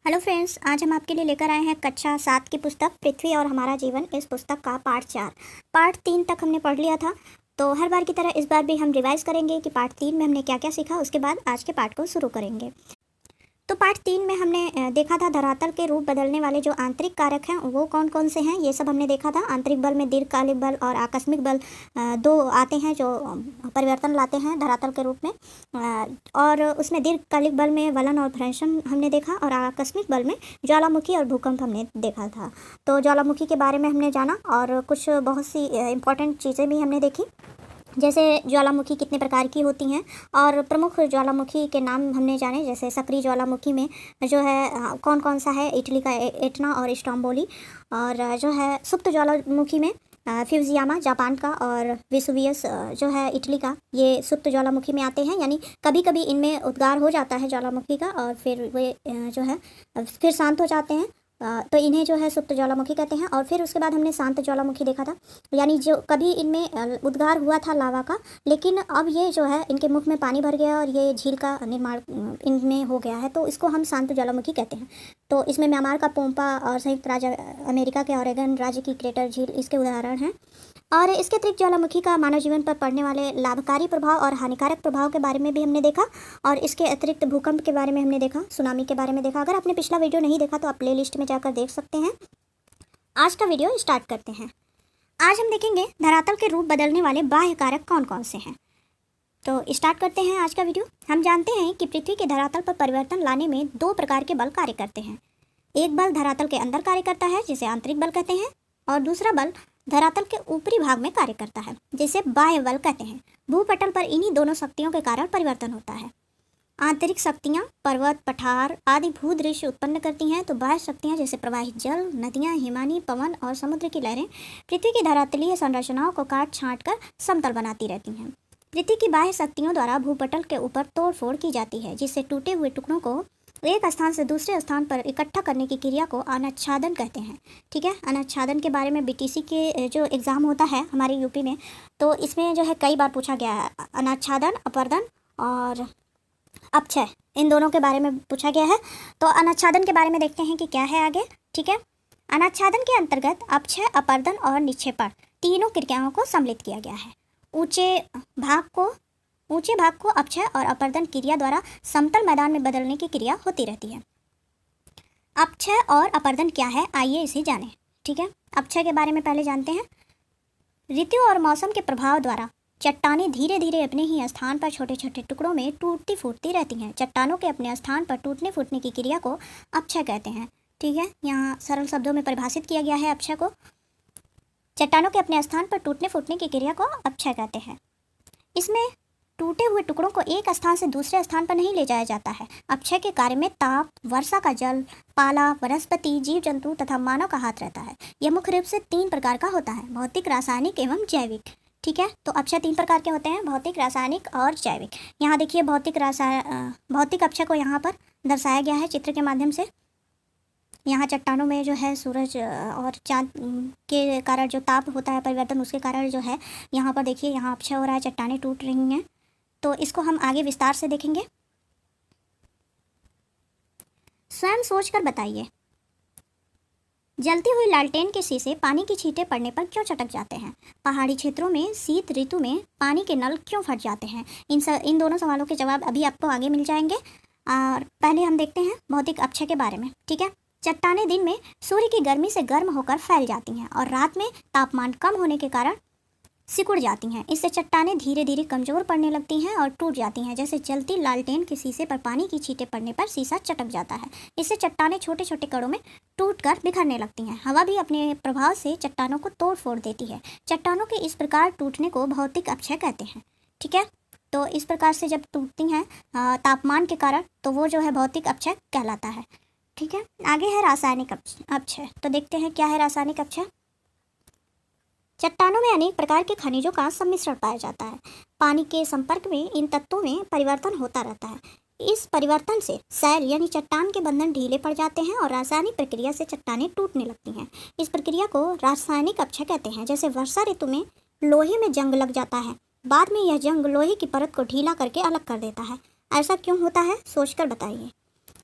Hello friends, आज हम आपके लिए लेकर आए हैं कक्षा 7 की पुस्तक पृथ्वी और हमारा जीवन। इस पुस्तक का पार्ट 4 पार्ट 3 तक हमने पढ़ लिया था। तो हर बार की तरह इस बार भी हम रिवाइज करेंगे कि पार्ट 3 में हमने क्या क्या सीखा। उसके बाद आज के पार्ट को शुरू करेंगे। तो पार्ट 3 में हमने देखा था धरातल के रूप बदलने वाले जो आंतरिक कारक हैं वो कौन कौन से हैं, ये सब हमने देखा था। आंतरिक बल में दीर्घकालिक बल और आकस्मिक बल दो आते हैं जो परिवर्तन लाते हैं धरातल के रूप में। और उसमें दीर्घकालिक बल में वलन और भ्रंशन हमने देखा और आकस्मिक बल में ज्वालामुखी और भूकंप हमने देखा था। तो ज्वालामुखी के बारे में हमने जाना और कुछ बहुत सी इंपॉर्टेंट चीज़ें भी हमने देखी, जैसे ज्वालामुखी कितने प्रकार की होती हैं और प्रमुख ज्वालामुखी के नाम हमने जाने। जैसे सक्रिय ज्वालामुखी में जो है कौन कौन सा है, इटली का एटना और स्ट्रोम्बोली। और जो है सुप्त ज्वालामुखी में फ्यूजियामा जापान का और वेसुवियस जो है इटली का, ये सुप्त ज्वालामुखी में आते हैं। यानी कभी कभी इनमें उद्गार हो जाता है ज्वालामुखी का और फिर वे जो है फिर शांत हो जाते हैं। तो इन्हें जो है सुप्त ज्वालामुखी कहते हैं। और फिर उसके बाद हमने शांत ज्वालामुखी देखा था, यानी जो कभी इनमें उद्गार हुआ था लावा का, लेकिन अब ये जो है इनके मुख में पानी भर गया और ये झील का निर्माण इनमें हो गया है, तो इसको हम शांत ज्वालामुखी कहते हैं। तो इसमें म्यांमार का पोम्पा और संयुक्त राज्य अमेरिका के ओरेगन राज्य की क्रेटर झील इसके उदाहरण हैं। और इसके अतिरिक्त ज्वालामुखी का मानव जीवन पर पड़ने वाले लाभकारी प्रभाव और हानिकारक प्रभाव के बारे में भी हमने देखा। और इसके अतिरिक्त भूकंप के बारे में हमने देखा, सुनामी के बारे में देखा। अगर आपने पिछला वीडियो नहीं देखा तो आप प्ले लिस्ट में जाकर देख सकते हैं। आज का वीडियो स्टार्ट करते हैं। आज हम देखेंगे धरातल के रूप बदलने वाले बाह्य कारक कौन कौन से हैं। तो स्टार्ट करते हैं आज का वीडियो। हम जानते हैं कि पृथ्वी के धरातल पर परिवर्तन लाने में दो प्रकार के बल कार्य करते हैं। एक बल धरातल के अंदर कार्य करता है जिसे आंतरिक बल कहते हैं, और दूसरा बल धरातल के ऊपरी भाग में कार्य करता है जिसे बाह्य बल कहते हैं। भूपटल पर इन्हीं दोनों शक्तियों के कारण परिवर्तन होता है। आंतरिक शक्तियाँ पर्वत, पठार आदि भूदृश्य उत्पन्न करती हैं, तो बाह्य शक्तियाँ जैसे प्रवाहित जल, नदियाँ, हिमानी, पवन और समुद्र की लहरें पृथ्वी की धरातलीय संरचनाओं को काट छाँट कर समतल बनाती रहती हैं। पृथ्वी की बाह्य शक्तियों द्वारा भूपटल के ऊपर तोड़फोड़ की जाती है, जिससे टूटे हुए टुकड़ों को एक स्थान से दूसरे स्थान पर इकट्ठा करने की क्रिया को अनाच्छादन कहते हैं। ठीक है, अनाच्छादन के बारे में बीटीसी के जो एग्ज़ाम होता है हमारे यूपी में, तो इसमें जो है कई बार पूछा गया है। अनाच्छादन, अपरदन और अपक्षय, इन दोनों के बारे में पूछा गया है। तो अनाच्छादन के बारे में देखते हैं कि क्या है आगे। ठीक है, अनाच्छादन के अंतर्गत अपक्षय, अपरदन और निक्षेपण तीनों क्रियाओं को सम्मिलित किया गया है। ऊंचे भाग को अपक्षय और अपरदन क्रिया द्वारा समतल मैदान में बदलने की क्रिया होती रहती है। अपक्षय और अपरदन क्या है, आइए इसे जानें। ठीक है, अपक्षय के बारे में पहले जानते हैं। ऋतु और मौसम के प्रभाव द्वारा चट्टानें धीरे धीरे अपने ही स्थान पर छोटे छोटे टुकड़ों में टूटती फूटती रहती हैं। चट्टानों के अपने स्थान पर टूटने फूटने की क्रिया को अपक्षय कहते हैं। ठीक है, यहाँ सरल शब्दों में परिभाषित किया गया है अपक्षय को। चट्टानों के अपने स्थान पर टूटने फूटने की क्रिया को अपक्षय कहते हैं। इसमें टूटे हुए टुकड़ों को एक स्थान से दूसरे स्थान पर नहीं ले जाया जाता है। अपक्षय के कार्य में ताप, वर्षा का जल, पाला, वनस्पति, जीव जंतु तथा मानव का हाथ रहता है। यह मुख्य रूप से 3 प्रकार का होता है, भौतिक, रासायनिक एवं जैविक। ठीक है, तो अपक्षय 3 प्रकार के होते हैं, भौतिक, रासायनिक और जैविक। यहाँ देखिए भौतिक अपक्षय को यहाँ पर दर्शाया गया है चित्र के माध्यम से। यहाँ चट्टानों में जो है सूरज और चाँद के कारण जो ताप होता है परिवर्तन, उसके कारण जो है यहाँ पर देखिए यहाँ अपक्षय हो रहा है, चट्टानें टूट रही हैं। तो इसको हम आगे विस्तार से देखेंगे। स्वयं सोचकर बताइए, जलती हुई लालटेन के शीशे पानी की छींटें पड़ने पर क्यों चटक जाते हैं? पहाड़ी क्षेत्रों में शीत ऋतु में पानी के नल क्यों फट जाते हैं? इन दोनों सवालों के जवाब अभी आपको आगे मिल जाएंगे। और पहले हम देखते हैं भौतिक अपक्षय के बारे में। ठीक है, चट्टानें दिन में सूर्य की गर्मी से गर्म होकर फैल जाती हैं और रात में तापमान कम होने के कारण सिकुड़ जाती हैं। इससे चट्टानें धीरे धीरे कमज़ोर पड़ने लगती हैं और टूट जाती हैं। जैसे जलती लालटेन के शीशे पर पानी की छींटें पड़ने पर शीशा चटक जाता है। इससे चट्टानें छोटे छोटे कणों में टूटकर बिखरने लगती हैं। हवा भी अपने प्रभाव से चट्टानों को तोड़ फोड़ देती है। चट्टानों के इस प्रकार टूटने को भौतिक अपक्षय कहते हैं। ठीक है, तो इस प्रकार से जब टूटती हैं तापमान के कारण, तो वो जो है भौतिक अपक्षय कहलाता है। ठीक है, आगे है रासायनिक अपक्षय। तो देखते हैं क्या है रासायनिक अपक्षय। चट्टानों में अनेक प्रकार के खनिजों का सम्मिश्रण पाया जाता है। पानी के संपर्क में इन तत्वों में परिवर्तन होता रहता है। इस परिवर्तन से सैल यानी चट्टान के बंधन ढीले पड़ जाते हैं और रासायनिक प्रक्रिया से चट्टानें टूटने लगती हैं। इस प्रक्रिया को रासायनिक अपक्षय कहते हैं। जैसे वर्षा ऋतु में लोहे में जंग लग जाता है, बाद में यह जंग लोहे की परत को ढीला करके अलग कर देता है। ऐसा क्यों होता है, सोचकर बताइए।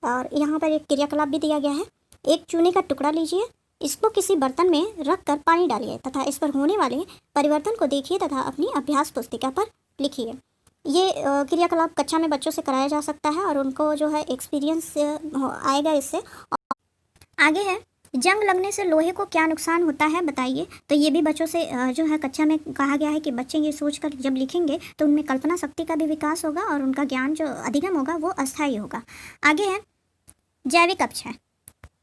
और यहाँ पर एक क्रियाकलाप भी दिया गया है। एक चूने का टुकड़ा लीजिए, इसको किसी बर्तन में रखकर पानी डालिए तथा इस पर होने वाले परिवर्तन को देखिए तथा अपनी अभ्यास पुस्तिका पर लिखिए। ये क्रियाकलाप कक्षा में बच्चों से कराया जा सकता है और उनको जो है एक्सपीरियंस आएगा इससे। आगे है, जंग लगने से लोहे को क्या नुकसान होता है बताइए। तो ये भी बच्चों से जो है कक्षा में कहा गया है कि बच्चे ये सोचकर जब लिखेंगे तो उनमें कल्पना शक्ति का भी विकास होगा और उनका ज्ञान जो अधिगम होगा वो अस्थायी होगा। आगे है जैविक अक्षय।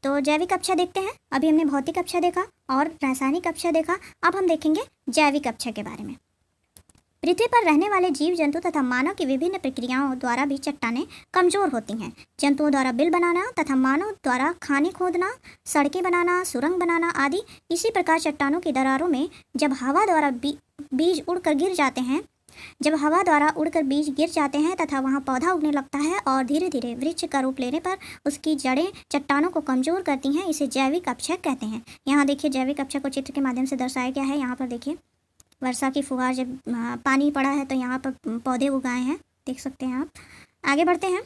तो जैविक अक्षय देखते हैं। अभी हमने भौतिक अक्षय देखा और रासायनिक अक्षय देखा, अब हम देखेंगे जैविक अक्षय के बारे में। पृथ्वी पर रहने वाले जीव जंतु तथा मानव की विभिन्न प्रक्रियाओं द्वारा भी चट्टानें कमजोर होती हैं। जंतुओं द्वारा बिल बनाना तथा मानव द्वारा खाने खोदना, सड़कें बनाना, सुरंग बनाना आदि। इसी प्रकार चट्टानों की दरारों में जब हवा द्वारा बीज उड़कर गिर जाते हैं तथा वहाँ पौधा उगने लगता है और धीरे धीरे वृक्ष का रूप लेने पर उसकी जड़ें चट्टानों को कमजोर करती हैं, इसे जैविक अक्षय कहते हैं। यहाँ देखिए जैविक अक्षय को चित्र के माध्यम से दर्शाया गया है। यहाँ पर देखिए वर्षा की फुहार, जब पानी पड़ा है तो यहाँ पर पौधे उगाए हैं, देख सकते हैं आप। आगे बढ़ते हैं,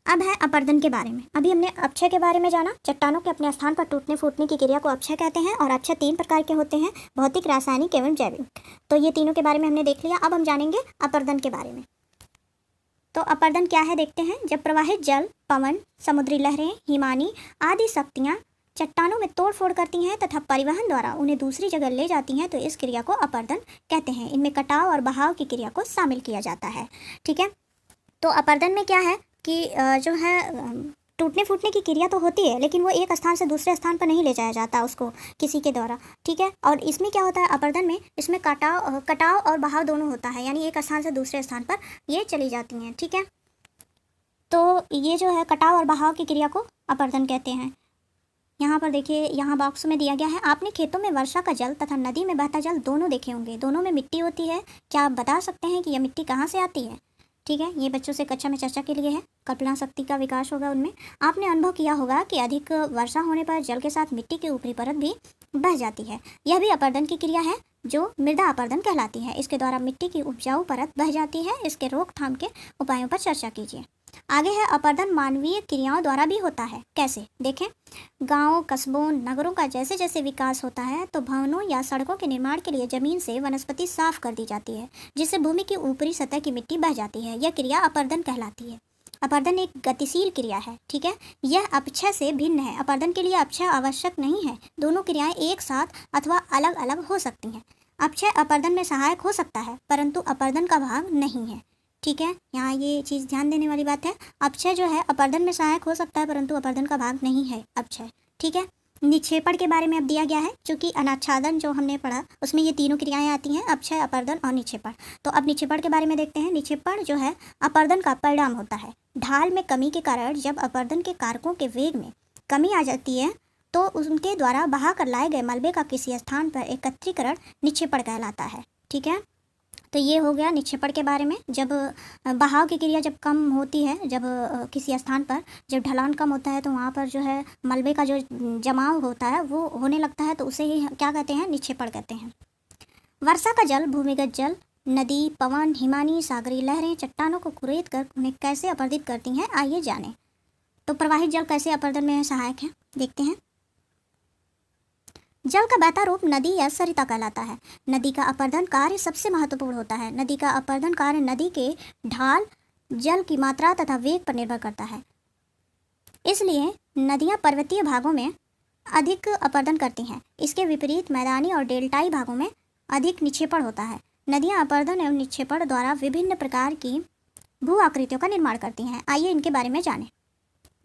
अब है अपरदन के बारे में। अभी हमने अक्षय के बारे में जाना। चट्टानों के अपने स्थान पर टूटने फूटने की क्रिया को अक्षय कहते हैं और अक्षय 3 प्रकार के होते हैं, भौतिक, रासायनिक एवं जैविक। तो ये तीनों के बारे में हमने देख लिया। अब हम जानेंगे अपरदन के बारे में। तो अपरदन क्या है देखते हैं। जब प्रवाहित जल, पवन, समुद्री लहरें, हिमानी आदि शक्तियाँ चट्टानों में तोड़ फोड़ करती हैं तथा परिवहन द्वारा उन्हें दूसरी जगह ले जाती हैं तो इस क्रिया को अपरदन कहते हैं। इनमें कटाव और बहाव की क्रिया को शामिल किया जाता है। ठीक है, तो अपरदन में क्या है कि जो है टूटने फूटने की क्रिया तो होती है, लेकिन वो एक स्थान से दूसरे स्थान पर नहीं ले जाया जाता उसको किसी के द्वारा। ठीक है, और इसमें क्या होता है अपरदन में, इसमें कटाव और बहाव दोनों होता है, यानी एक स्थान से दूसरे स्थान पर ये चली जाती हैं। ठीक है, तो ये जो है कटाव और बहाव की क्रिया को अपरदन कहते हैं। यहाँ पर देखिए, यहाँ बॉक्स में दिया गया है, आपने खेतों में वर्षा का जल तथा नदी में बहता जल दोनों देखे होंगे। दोनों में मिट्टी होती है। क्या आप बता सकते हैं कि यह मिट्टी कहाँ से आती है? ठीक है, ये बच्चों से कक्षा में चर्चा के लिए है। कल्पना शक्ति का विकास होगा उनमें। आपने अनुभव किया होगा कि अधिक वर्षा होने पर जल के साथ मिट्टी की ऊपरी परत भी बह जाती है। यह भी अपरदन की क्रिया है जो मृदा अपरदन कहलाती है। इसके द्वारा मिट्टी की उपजाऊ परत बह जाती है। इसके रोकथाम के उपायों पर चर्चा कीजिए। आगे है अपरदन मानवीय क्रियाओं द्वारा भी होता है। कैसे देखें, गांवों, कस्बों, नगरों का जैसे जैसे विकास होता है तो भवनों या सड़कों के निर्माण के लिए जमीन से वनस्पति साफ कर दी जाती है, जिससे भूमि की ऊपरी सतह की मिट्टी बह जाती है। यह क्रिया अपरदन कहलाती है। अपरदन एक गतिशील क्रिया है। ठीक है, यह अपक्षय से भिन्न है। अपरदन के लिए अपक्षय आवश्यक नहीं है। दोनों क्रियाएं एक साथ अथवा अलग अलग हो सकती हैं। अपक्षय अपरदन में सहायक हो सकता है परंतु अपरदन का भाग नहीं है। ठीक है, यहाँ ये चीज़ ध्यान देने वाली बात है। अपक्षय जो है अपरदन में सहायक हो सकता है परंतु अपरदन का भाग नहीं है अपक्षय। ठीक है, निक्षेपण के बारे में अब दिया गया है, क्योंकि अनाच्छादन जो हमने पढ़ा उसमें ये तीनों क्रियाएं आती हैं, अपक्षय, अपरदन और निक्षेपण। तो अब निक्षेपण के बारे में देखते हैं। निक्षेपण जो है अपरदन का परिणाम होता है। ढाल में कमी के कारण जब अपरदन के कारकों के वेग में कमी आ जाती है तो उनके द्वारा बहा कर लाए गए मलबे का किसी स्थान पर एकत्रीकरण निक्षेपण कहलाता है। ठीक है, तो ये हो गया निक्षेपण के बारे में। जब बहाव की क्रिया जब कम होती है, जब किसी स्थान पर जब ढलान कम होता है तो वहाँ पर जो है मलबे का जो जमाव होता है वो होने लगता है, तो उसे ही क्या कहते हैं, निक्षेपण कहते हैं। वर्षा का जल, भूमिगत जल, नदी, पवन, हिमानी, सागरी लहरें चट्टानों को कुरेद कर उन्हें कैसे अपरदित करती हैं, आइए जानें। तो प्रवाहित जल कैसे अपरदन में सहायक है देखते हैं। जल का बहता रूप नदी या सरिता कहलाता है। नदी का अपरदन कार्य सबसे महत्वपूर्ण होता है। नदी का अपरदन कार्य नदी के ढाल, जल की मात्रा तथा वेग पर निर्भर करता है। इसलिए नदियां पर्वतीय भागों में अधिक अपरदन करती हैं। इसके विपरीत मैदानी और डेल्टाई भागों में अधिक निक्षेपण होता है। नदियां अपरदन एवं निक्षेपण द्वारा विभिन्न प्रकार की भू आकृतियों का निर्माण करती हैं। आइए इनके बारे में जानें।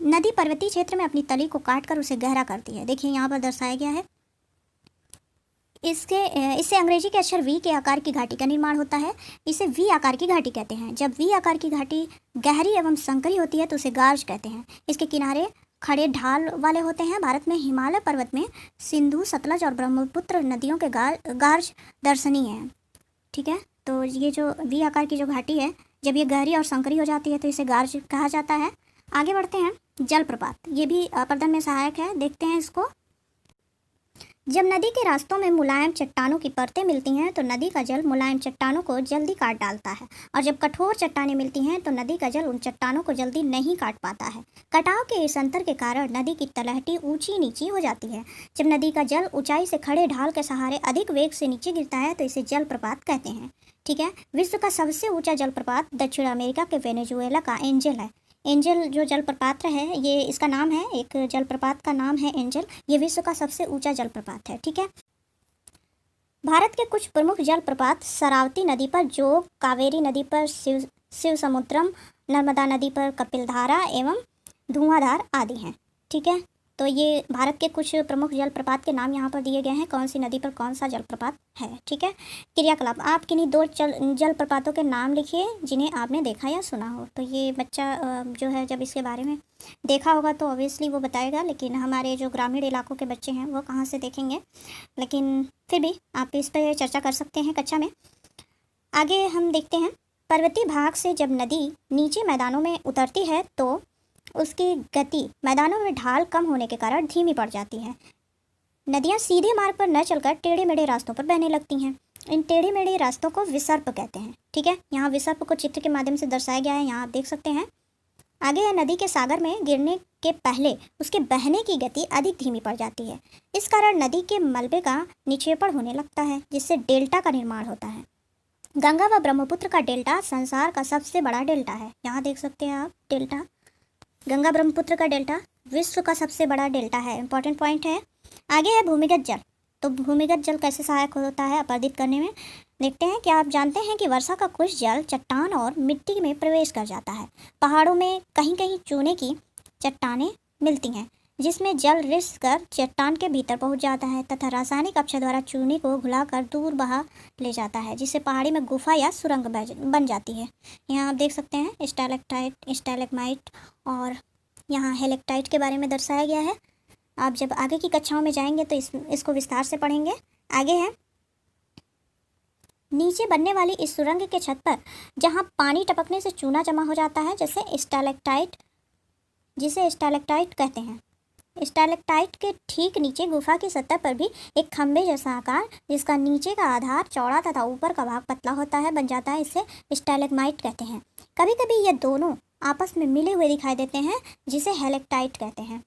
नदी पर्वतीय क्षेत्र में अपनी तली को काटकर उसे गहरा करती है। देखिए यहाँ पर दर्शाया गया है। इससे अंग्रेजी के अक्षर वी के आकार की घाटी का निर्माण होता है। इसे वी आकार की घाटी कहते हैं। जब वी आकार की घाटी गहरी एवं संकरी होती है तो उसे गार्ज कहते हैं। इसके किनारे खड़े ढाल वाले होते हैं। भारत में हिमालय पर्वत में सिंधु, सतलज और ब्रह्मपुत्र नदियों के गार्ज दर्शनीय हैं। ठीक है, तो ये जो वी आकार की जो घाटी है, जब ये गहरी और संकरी हो जाती है तो इसे गार्ज कहा जाता है। आगे बढ़ते हैं। जलप्रपात, ये भी अपरदन में सहायक है। देखते हैं इसको। जब नदी के रास्तों में मुलायम चट्टानों की परतें मिलती हैं तो नदी का जल मुलायम चट्टानों को जल्दी काट डालता है, और जब कठोर चट्टानें मिलती हैं तो नदी का जल उन चट्टानों को जल्दी नहीं काट पाता है। कटाव के इस अंतर के कारण नदी की तलहटी ऊंची नीची हो जाती है। जब नदी का जल ऊंचाई से खड़े ढाल के सहारे अधिक वेग से नीचे गिरता है तो इसे जलप्रपात कहते हैं। ठीक है। विश्व का सबसे ऊंचा जलप्रपात दक्षिण अमेरिका के वेनेजुएला का एंजल है। एंजल जो जलप्रपात है, ये इसका नाम है, एक जलप्रपात का नाम है एंजल। ये विश्व का सबसे ऊंचा जलप्रपात है। ठीक है। भारत के कुछ प्रमुख जलप्रपात शरावती नदी पर जोग, कावेरी नदी पर शिवसमुद्रम, नर्मदा नदी पर कपिलधारा एवं धुआंधार आदि हैं। ठीक है। तो ये भारत के कुछ प्रमुख जलप्रपात के नाम यहाँ पर दिए गए हैं, कौन सी नदी पर कौन सा जलप्रपात है। ठीक है। क्रियाकलाप, आप किन्हीं दो जलप्रपातों के नाम लिखिए जिन्हें आपने देखा या सुना हो। तो ये बच्चा जो है जब इसके बारे में देखा होगा तो ऑब्वियसली वो बताएगा, लेकिन हमारे जो ग्रामीण इलाकों के बच्चे हैं वो कहाँ से देखेंगे। लेकिन फिर भी आप इस पर चर्चा कर सकते हैं कक्षा में। आगे हम देखते हैं, पर्वतीय भाग से जब नदी नीचे मैदानों में उतरती है तो उसकी गति मैदानों में ढाल कम होने के कारण धीमी पड़ जाती है। नदियाँ सीधे मार्ग पर न चलकर टेढ़े मेढ़े रास्तों पर बहने लगती हैं। इन टेढ़े मेढ़े रास्तों को विसर्प कहते हैं। ठीक है। यहाँ विसर्प को चित्र के माध्यम से दर्शाया गया है, यहाँ आप देख सकते हैं। आगे है, नदी के सागर में गिरने के पहले उसके बहने की गति अधिक धीमी पड़ जाती है। इस कारण नदी के मलबे का निक्षेपण होने लगता है, जिससे डेल्टा का निर्माण होता है। गंगा व ब्रह्मपुत्र का डेल्टा संसार का सबसे बड़ा डेल्टा है। यहाँ देख सकते हैं आप डेल्टा, गंगा ब्रह्मपुत्र का डेल्टा विश्व का सबसे बड़ा डेल्टा है। इंपॉर्टेंट पॉइंट है। आगे है भूमिगत जल। तो भूमिगत जल कैसे सहायक होता है अपरदित करने में, देखते हैं। क्या आप जानते हैं कि वर्षा का कुछ जल चट्टान और मिट्टी में प्रवेश कर जाता है। पहाड़ों में कहीं कहीं चूने की चट्टानें मिलती हैं, जिसमें जल रिस कर चट्टान के भीतर पहुंच जाता है तथा रासायनिक अपक्षय द्वारा चूने को घुलाकर दूर बहा ले जाता है, जिससे पहाड़ी में गुफा या सुरंग बन जाती है। यहाँ आप देख सकते हैं स्टैलेक्टाइट, स्टैलेग्माइट और यहाँ हेलेक्टाइट के बारे में दर्शाया गया है। आप जब आगे की कक्षाओं में जाएंगे तो इसको विस्तार से पढ़ेंगे। आगे है, नीचे बनने वाली इस सुरंग के छत पर जहाँ पानी टपकने से चूना जमा हो जाता है, जिसे स्टैलेक्टाइट कहते हैं। स्टैलेक्टाइट के ठीक नीचे गुफा की सतह पर भी एक खंभे जैसा आकार, जिसका नीचे का आधार चौड़ा तथा ऊपर का भाग पतला होता है, बन जाता है। इसे स्टैलेग्माइट कहते हैं। कभी कभी ये दोनों आपस में मिले हुए दिखाई देते हैं, जिसे हेलेक्टाइट कहते हैं।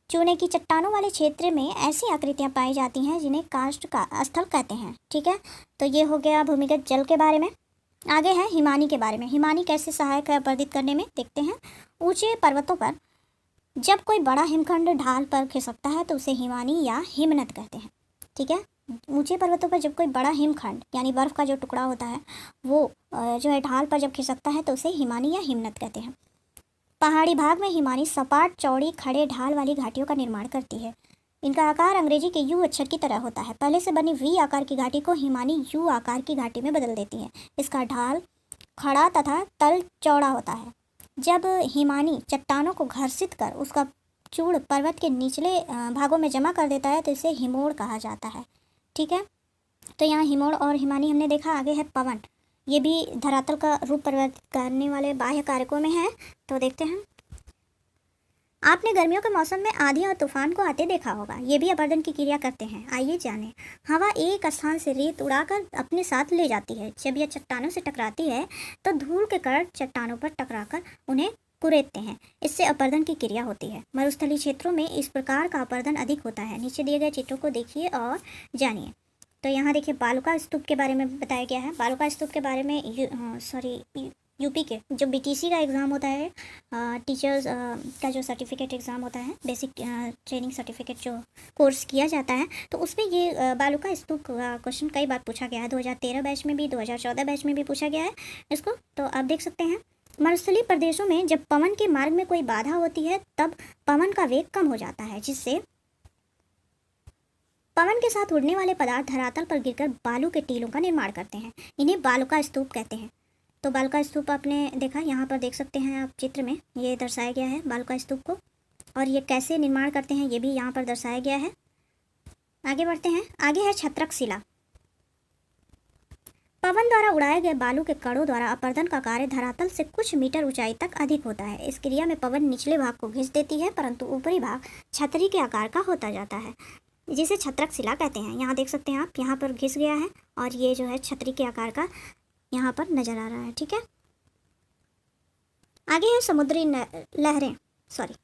चूने की चट्टानों वाले क्षेत्र में ऐसी आकृतियां पाई जाती हैं जिन्हें कार्स्ट का स्थल कहते हैं। ठीक है। तो ये हो गया भूमिगत जल के बारे में। आगे है हिमानी के बारे में। हिमानी कैसे सहायक है अपरदित करने में, देखते हैं। ऊंचे पर्वतों पर जब कोई बड़ा हिमखंड ढाल पर खिसकता है तो उसे हिमानी या हिमनद कहते हैं। ठीक है। ऊंचे पर्वतों पर जब कोई बड़ा हिमखंड यानी बर्फ़ का जो टुकड़ा होता है वो जो है ढाल पर जब खिसकता है तो उसे हिमानी या हिमनद कहते हैं। पहाड़ी भाग में हिमानी सपाट चौड़ी खड़े ढाल वाली घाटियों का निर्माण करती है। इनका आकार अंग्रेजी के यू अक्षर की तरह होता है। पहले से बनी वी आकार की घाटी को हिमानी यू आकार की घाटी में बदल देती है। इसका ढाल खड़ा तथा तल चौड़ा होता है। जब हिमानी चट्टानों को घर्षित कर उसका चूड़ पर्वत के निचले भागों में जमा कर देता है तो इसे हिमोड़ कहा जाता है। ठीक है। तो यहाँ हिमोड़ और हिमानी हमने देखा। आगे है पवन। ये भी धरातल का रूप परिवर्तित करने वाले बाह्य कारकों में है। तो देखते हैं, आपने गर्मियों के मौसम में आंधी और तूफान को आते देखा होगा। ये भी अपरदन की क्रिया करते हैं। आइए जानें। हवा एक स्थान से रेत उड़ाकर अपने साथ ले जाती है। जब यह चट्टानों से टकराती है तो धूल के कण चट्टानों पर टकराकर उन्हें कुरेदते हैं। इससे अपरदन की क्रिया होती है। मरुस्थलीय क्षेत्रों में इस प्रकार का अपरदन अधिक होता है। नीचे दिए गए चित्रों को देखिए और जानिए। तो यहाँ देखिए बालुका स्तूप के बारे में बताया गया है। बालुका स्तूप के बारे में यूपी के जो बीटीसी का एग्ज़ाम होता है, टीचर्स का जो सर्टिफिकेट एग्ज़ाम होता है, बेसिक ट्रेनिंग सर्टिफिकेट जो कोर्स किया जाता है, तो उसमें ये बालुका स्तूप का क्वेश्चन कई बार पूछा गया है। 2013 बैच में भी, 2014 बैच में भी पूछा गया है इसको। तो आप देख सकते हैं, मरुस्थलीय प्रदेशों में जब पवन के मार्ग में कोई बाधा होती है तब पवन का वेग कम हो जाता है, जिससे पवन के साथ उड़ने वाले पदार्थ धरातल पर गिरकर बालू के टीलों का निर्माण करते हैं। इन्हें बालुका स्तूप कहते हैं। तो बालुका स्तूप आपने देखा, यहाँ पर देख सकते हैं आप चित्र में ये दर्शाया गया है बालुका स्तूप को, और ये कैसे निर्माण करते हैं ये भी यहाँ पर दर्शाया गया है। आगे बढ़ते हैं। आगे है छत्रक शिला। पवन द्वारा उड़ाए गए बालू के कणों द्वारा अपरदन का कार्य धरातल से कुछ मीटर ऊंचाई तक अधिक होता है। इस क्रिया में पवन निचले भाग को घिस देती है, परंतु ऊपरी भाग छतरी के आकार का होता जाता है। जिसे छत्रक शिला कहते हैं। यहाँ देख सकते हैं आप, यहाँ पर घिस गया है और ये जो है छतरी के आकार का यहाँ पर नज़र आ रहा है। ठीक है, आगे है समुद्री लहरें।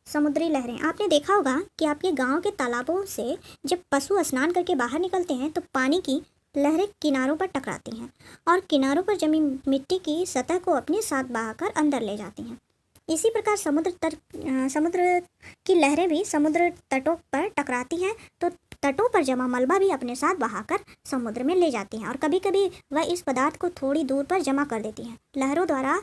समुद्री लहरें। आपने देखा होगा कि आपके गांव के तालाबों से जब पशु स्नान करके बाहर निकलते हैं तो पानी की लहरें किनारों पर टकराती हैं और किनारों पर जमी मिट्टी की सतह को अपने साथ बहाकर अंदर ले जाती हैं। इसी प्रकार समुद्र की लहरें भी समुद्र तटों पर टकराती हैं तो तटों पर जमा मलबा भी अपने साथ बहाकर समुद्र में ले जाती हैं और कभी कभी वह इस पदार्थ को थोड़ी दूर पर जमा कर देती हैं। लहरों द्वारा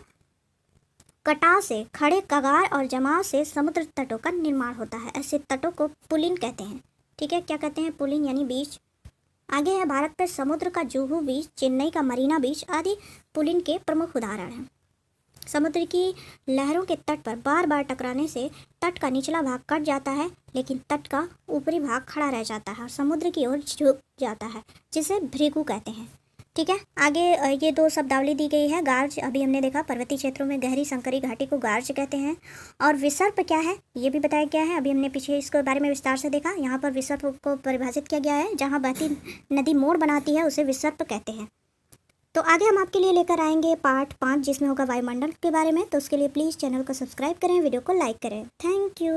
कटाव से, खड़े कगार और जमाव से समुद्र तटों का निर्माण होता है। ऐसे तटों को पुलिन कहते हैं। ठीक है, क्या कहते हैं? पुलिन यानी बीच। आगे है भारत पर समुद्र का जुहू बीच, चेन्नई का मरीना बीच आदि पुलिन के प्रमुख उदाहरण हैं। समुद्र की लहरों के तट पर बार बार टकराने से तट का निचला भाग कट जाता है लेकिन तट का ऊपरी भाग खड़ा रह जाता है और समुद्र की ओर झुक जाता है, जिसे भृगु कहते हैं। ठीक है, आगे ये दो शब्दावली दी गई है। गार्ज अभी हमने देखा, पर्वतीय क्षेत्रों में गहरी संकरी घाटी को गार्ज कहते हैं। और विसर्प क्या है ये भी बताया गया है, अभी हमने पीछे इसके बारे में विस्तार से देखा। यहाँ पर विसर्प को परिभाषित किया गया है, जहाँ बहती नदी मोड़ बनाती है उसे विसर्प कहते हैं। तो आगे हम आपके लिए लेकर आएंगे पार्ट 5 जिसमें होगा वायुमंडल के बारे में। तो उसके लिए प्लीज़ चैनल को सब्सक्राइब करें, वीडियो को लाइक करें। Thank you.